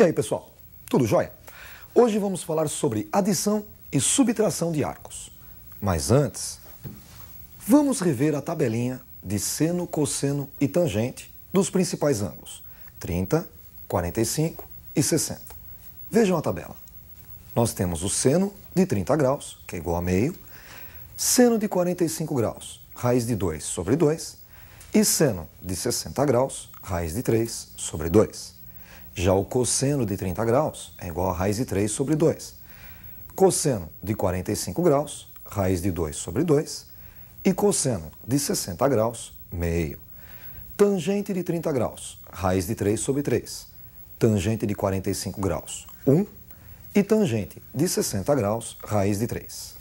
aí, pessoal? Tudo jóia? Hoje vamos falar sobre adição e subtração de arcos. Mas antes, vamos rever a tabelinha de seno, cosseno e tangente dos principais ângulos, 30, 45 e 60. Vejam a tabela. Nós temos o seno de 30 graus, que é igual a meio, seno de 45 graus, raiz de 2 sobre 2, e seno de 60 graus, raiz de 3 sobre 2. Já o cosseno de 30 graus é igual a raiz de 3 sobre 2. Cosseno de 45 graus, raiz de 2 sobre 2. E cosseno de 60 graus, meio. Tangente de 30 graus, raiz de 3 sobre 3. Tangente de 45 graus, 1. E tangente de 60 graus, raiz de 3.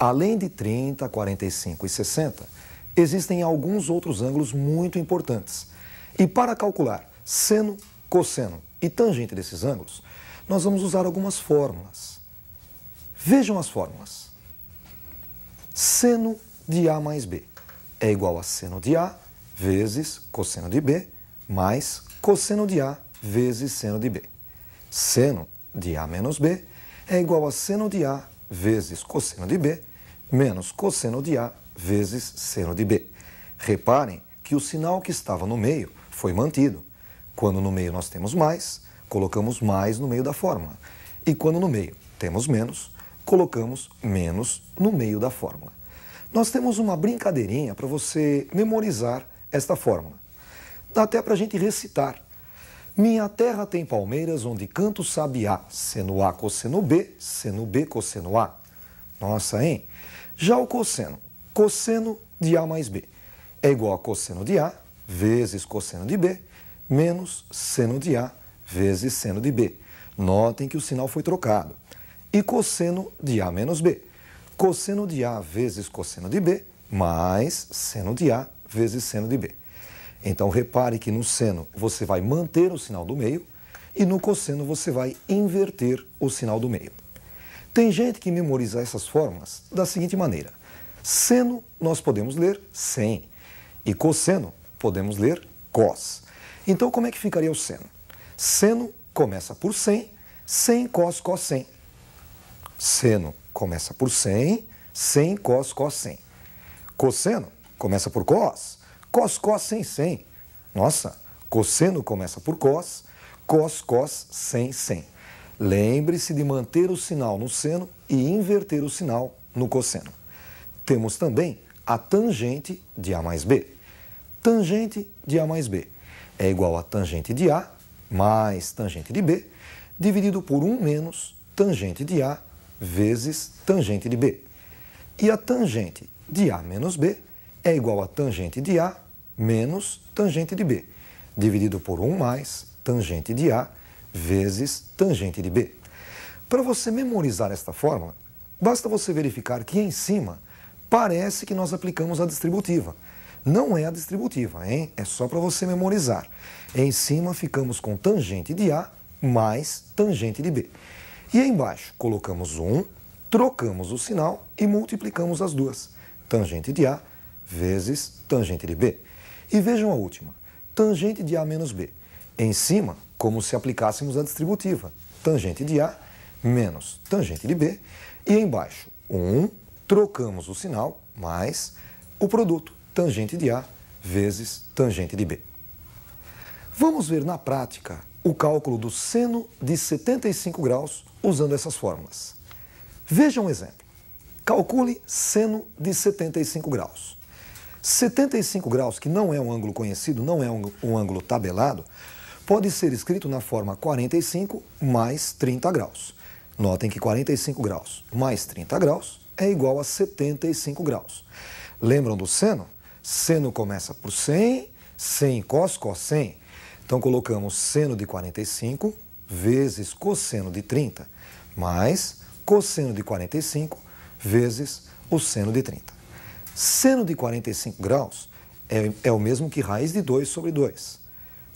Além de 30, 45 e 60, existem alguns outros ângulos muito importantes. E para calcular seno, cosseno e tangente desses ângulos, nós vamos usar algumas fórmulas. Vejam as fórmulas. Seno de A mais B é igual a seno de A vezes cosseno de B mais cosseno de A vezes seno de B. Seno de A menos B é igual a seno de A vezes cosseno de B menos cosseno de A vezes seno de B. Reparem que o sinal que estava no meio foi mantido. Quando no meio nós temos mais, colocamos mais no meio da fórmula. E quando no meio temos menos, colocamos menos no meio da fórmula. Nós temos uma brincadeirinha para você memorizar esta fórmula. Dá até para a gente recitar. Minha terra tem palmeiras onde canto sabiá, seno A cosseno B, seno B cosseno A. Nossa, hein? Já o cosseno, cosseno de A mais B, é igual a cosseno de A vezes cosseno de B, menos seno de A vezes seno de B. Notem que o sinal foi trocado. E cosseno de A menos B. Cosseno de A vezes cosseno de B, mais seno de A vezes seno de B. Então, repare que no seno você vai manter o sinal do meio e no cosseno você vai inverter o sinal do meio. Tem gente que memoriza essas fórmulas da seguinte maneira. Seno nós podemos ler sem e cosseno podemos ler cos. Então, como é que ficaria o seno? Seno começa por 100, 100 cos, cos 100. Seno começa por 100, 100 cos, cos 100. Cosseno começa por cos, cos, cos, 100, 100. Nossa, cosseno começa por cos, cos, cos, 100, 100. Lembre-se de manter o sinal no seno e inverter o sinal no cosseno. Temos também a tangente de A mais B. Tangente de A mais B é igual a tangente de A mais tangente de B, dividido por 1 menos tangente de A vezes tangente de B. E a tangente de A menos B é igual a tangente de A menos tangente de B, dividido por 1 mais tangente de A vezes tangente de B. Para você memorizar esta fórmula, basta você verificar que em cima parece que nós aplicamos a distributiva. Não é a distributiva, hein? É só para você memorizar. Em cima ficamos com tangente de A mais tangente de B. E aí embaixo colocamos 1, trocamos o sinal e multiplicamos as duas. Tangente de A vezes tangente de B. E vejam a última. Tangente de A menos B. Em cima, como se aplicássemos a distributiva. Tangente de A menos tangente de B. E embaixo, 1, trocamos o sinal mais o produto. Tangente de A vezes tangente de B. Vamos ver na prática o cálculo do seno de 75 graus usando essas fórmulas. Veja um exemplo. Calcule seno de 75 graus. 75 graus, que não é um ângulo conhecido, não é um ângulo tabelado, pode ser escrito na forma 45 mais 30 graus. Notem que 45 graus mais 30 graus é igual a 75 graus. Lembram do seno? Seno começa por 100, 100 cos, cos 100. Então, colocamos seno de 45 vezes cosseno de 30, mais cosseno de 45 vezes o seno de 30. Seno de 45 graus é o mesmo que raiz de 2 sobre 2.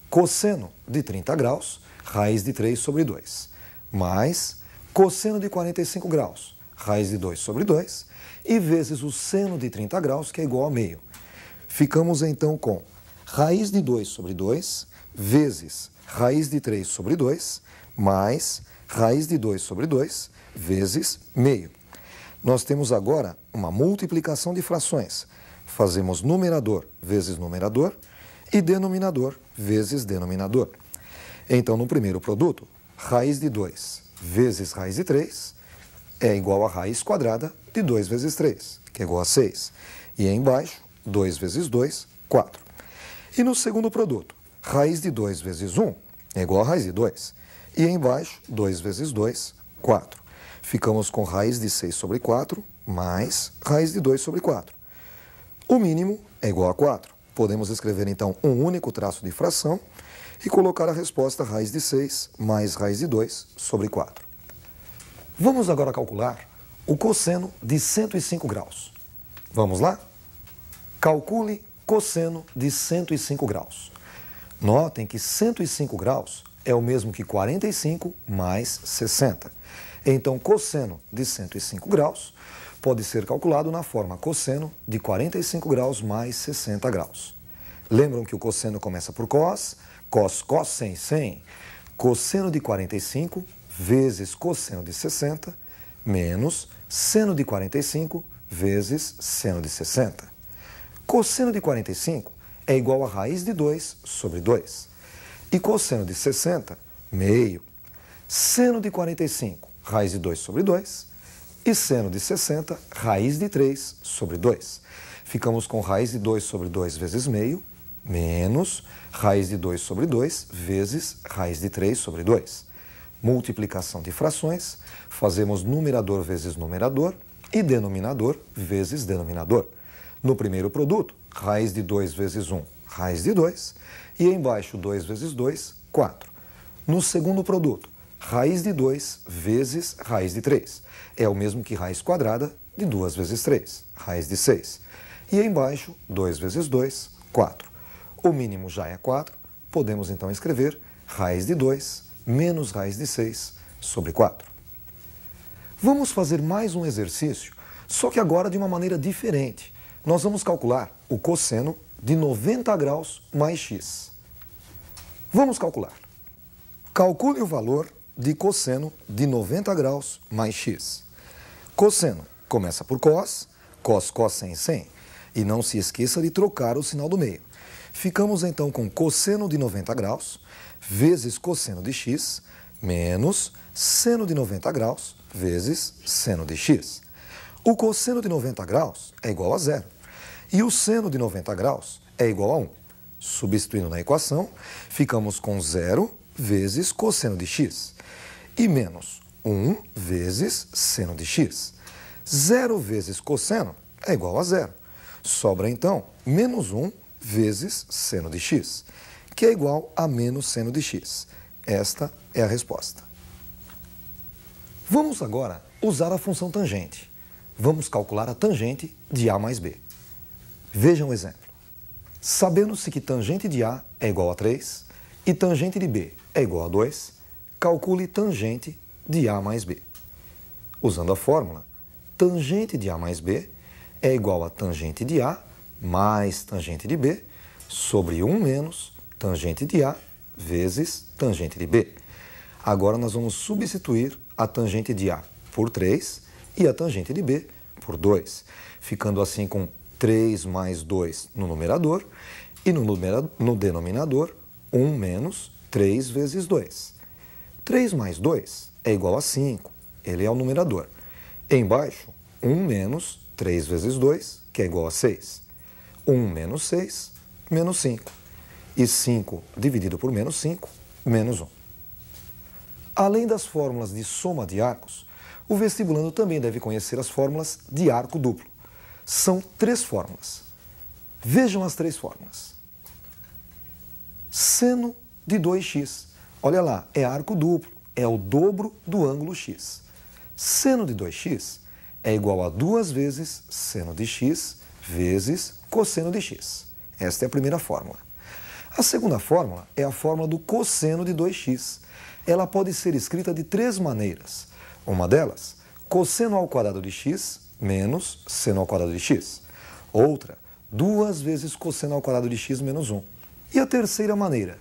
Cosseno de 30 graus, raiz de 3 sobre 2. Mais cosseno de 45 graus, raiz de 2 sobre 2. E vezes o seno de 30 graus, que é igual a meio. Ficamos então com raiz de 2 sobre 2 vezes raiz de 3 sobre 2, mais raiz de 2 sobre 2, vezes meio. Nós temos agora uma multiplicação de frações. Fazemos numerador vezes numerador e denominador vezes denominador. Então, no primeiro produto, raiz de 2 vezes raiz de 3 é igual a raiz quadrada de 2 vezes 3, que é igual a 6. E aí embaixo, 2 vezes 2, 4. E no segundo produto, raiz de 2 vezes 1 é igual a raiz de 2. E aí embaixo, 2 vezes 2, 4. Ficamos com raiz de 6 sobre 4 mais raiz de 2 sobre 4. O mínimo é igual a 4. Podemos escrever, então, um único traço de fração e colocar a resposta raiz de 6 mais raiz de 2 sobre 4. Vamos agora calcular o cosseno de 105 graus. Vamos lá? Calcule cosseno de 105 graus. Notem que 105 graus é o mesmo que 45 mais 60. Então, cosseno de 105 graus pode ser calculado na forma cosseno de 45 graus mais 60 graus. Lembram que o cosseno começa por cos, cos, 100. Cosseno de 45 vezes cosseno de 60 menos seno de 45 vezes seno de 60. Cosseno de 45 é igual a raiz de 2 sobre 2. E cosseno de 60, meio. Seno de 45, raiz de 2 sobre 2. E seno de 60, raiz de 3 sobre 2. Ficamos com raiz de 2 sobre 2 vezes meio, menos raiz de 2 sobre 2 vezes raiz de 3 sobre 2. Multiplicação de frações, fazemos numerador vezes numerador e denominador vezes denominador. No primeiro produto, raiz de 2 vezes 1, raiz de 2, e embaixo 2 vezes 2, 4. No segundo produto, raiz de 2 vezes raiz de 3. É o mesmo que raiz quadrada de 2 vezes 3, raiz de 6. E embaixo, 2 vezes 2, 4. O mínimo já é 4, podemos então escrever raiz de 2 menos raiz de 6 sobre 4. Vamos fazer mais um exercício, só que agora de uma maneira diferente. Nós vamos calcular o cosseno de 90 graus mais x. Vamos calcular. Calcule o valor de cosseno de 90 graus mais x. Cosseno começa por cos, cos, 100. E não se esqueça de trocar o sinal do meio. Ficamos então com cosseno de 90 graus vezes cosseno de x menos seno de 90 graus vezes seno de x. O cosseno de 90 graus é igual a 0 e o seno de 90 graus é igual a 1. Substituindo na equação, ficamos com 0 vezes cosseno de x e menos 1 vezes seno de x. 0 vezes cosseno é igual a 0. Sobra então menos 1 vezes seno de x, que é igual a menos seno de x. Esta é a resposta. Vamos agora usar a função tangente. Vamos calcular a tangente de A mais B. Vejam o exemplo. Sabendo-se que tangente de A é igual a 3 e tangente de B é igual a 2, calcule tangente de A mais B. Usando a fórmula, tangente de A mais B é igual a tangente de A mais tangente de B sobre 1 menos tangente de A vezes tangente de B. Agora nós vamos substituir a tangente de A por 3 e a tangente de B por 2, ficando assim com 3 mais 2 no numerador e no denominador 1 menos 3 vezes 2. 3 mais 2 é igual a 5, ele é o numerador. Embaixo, 1 menos 3 vezes 2, que é igual a 6. 1 menos 6, menos 5. E 5 dividido por menos 5, menos 1. Além das fórmulas de soma de arcos, o vestibulando também deve conhecer as fórmulas de arco duplo. São 3 fórmulas. Vejam as 3 fórmulas. Seno de 2x. Olha lá, é arco duplo, é o dobro do ângulo x. Seno de 2x é igual a 2 vezes seno de x vezes cosseno de x. Esta é a primeira fórmula. A segunda fórmula é a fórmula do cosseno de 2x. Ela pode ser escrita de 3 maneiras. Uma delas, cosseno ao quadrado de x menos seno ao quadrado de x. Outra, 2 vezes cosseno ao quadrado de x menos 1. E a terceira maneira,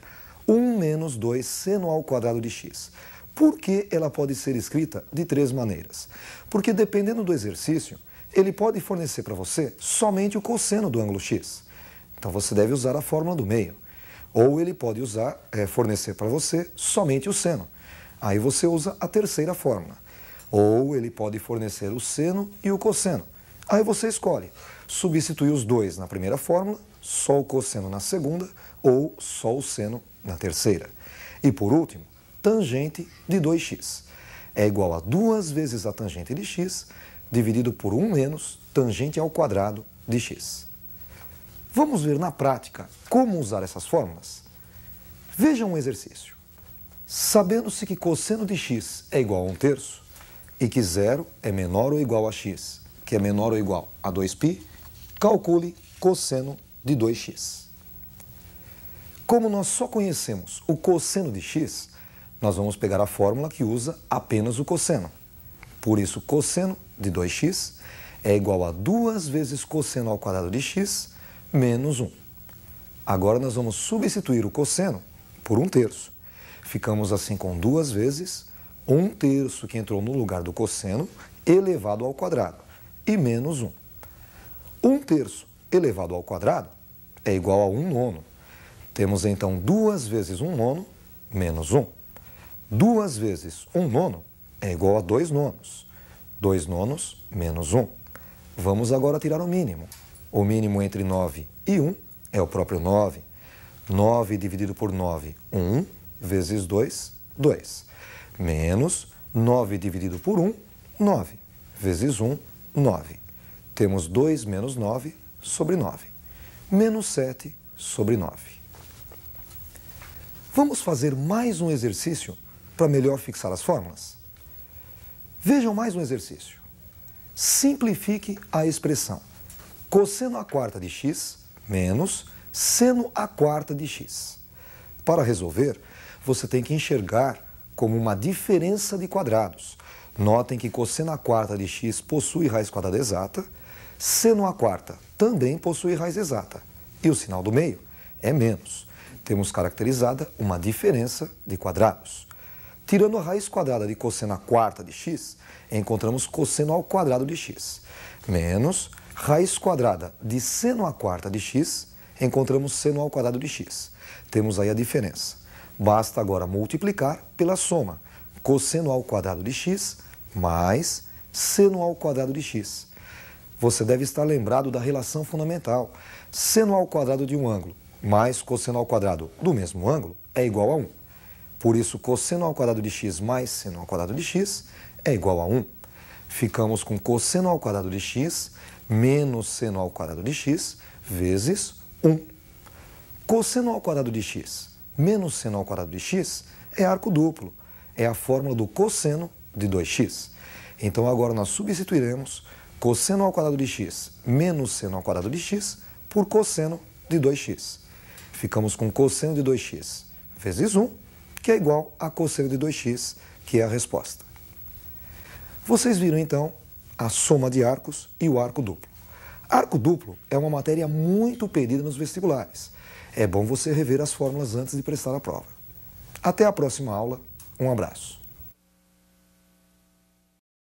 1 menos 2 seno ao quadrado de x. Por que ela pode ser escrita de três maneiras? Porque dependendo do exercício, ele pode fornecer para você somente o cosseno do ângulo x. Então você deve usar a fórmula do meio. Ou ele pode fornecer para você somente o seno. Aí você usa a terceira fórmula. Ou ele pode fornecer o seno e o cosseno. Aí você escolhe substituir os dois na primeira fórmula, só o cosseno na segunda, ou só o seno na terceira. E por último, tangente de 2x. É igual a 2 vezes a tangente de x, dividido por 1 menos tangente ao quadrado de x. Vamos ver na prática como usar essas fórmulas? Veja um exercício. Sabendo-se que cosseno de x é igual a 1/3 e que 0 é menor ou igual a x, que é menor ou igual a 2π, calcule cosseno de 2x. Como nós só conhecemos o cosseno de x, nós vamos pegar a fórmula que usa apenas o cosseno. Por isso, cosseno de 2x é igual a 2 vezes cosseno ao quadrado de x menos 1. Agora nós vamos substituir o cosseno por 1/3. Ficamos assim com 2 vezes 1/3 que entrou no lugar do cosseno elevado ao quadrado e menos 1. 1/3 elevado ao quadrado é igual a 1/9. Temos então 2 vezes 1/9 menos 1. 2 vezes 1/9 é igual a 2/9. 2/9 menos 1. Vamos agora tirar o mínimo. O mínimo entre 9 e 1 é o próprio 9. 9 dividido por 9, 1, vezes 2, 2. Menos 9 dividido por 1, 9. Vezes 1, 9. Temos 2 menos 9 sobre 9. Menos 7 sobre 9. Vamos fazer mais um exercício para melhor fixar as fórmulas? Vejam mais um exercício. Simplifique a expressão cosseno à quarta de x menos seno à quarta de x. Para resolver, você tem que enxergar como uma diferença de quadrados. Notem que cosseno à quarta de x possui raiz quadrada exata, seno à quarta também possui raiz exata, e o sinal do meio é menos. Temos caracterizada uma diferença de quadrados. Tirando a raiz quadrada de cosseno à quarta de x, encontramos cosseno ao quadrado de x, menos raiz quadrada de seno à quarta de x, encontramos seno ao quadrado de x. Temos aí a diferença. Basta agora multiplicar pela soma. Cosseno ao quadrado de x mais seno ao quadrado de x. Você deve estar lembrado da relação fundamental. Seno ao quadrado de um ângulo mais cosseno ao quadrado do mesmo ângulo é igual a 1. Por isso, cosseno ao quadrado de x mais seno ao quadrado de x é igual a 1. Ficamos com cosseno ao quadrado de x menos seno ao quadrado de x vezes 1. Cosseno ao quadrado de x menos seno ao quadrado de x é arco duplo. É a fórmula do cosseno de 2x. Então agora nós substituiremos cosseno ao quadrado de x menos seno ao quadrado de x por cosseno de 2x. Ficamos com cosseno de 2x vezes 1, que é igual a cosseno de 2x, que é a resposta. Vocês viram então a soma de arcos e o arco duplo. Arco duplo é uma matéria muito pedida nos vestibulares. É bom você rever as fórmulas antes de prestar a prova. Até a próxima aula. Um abraço.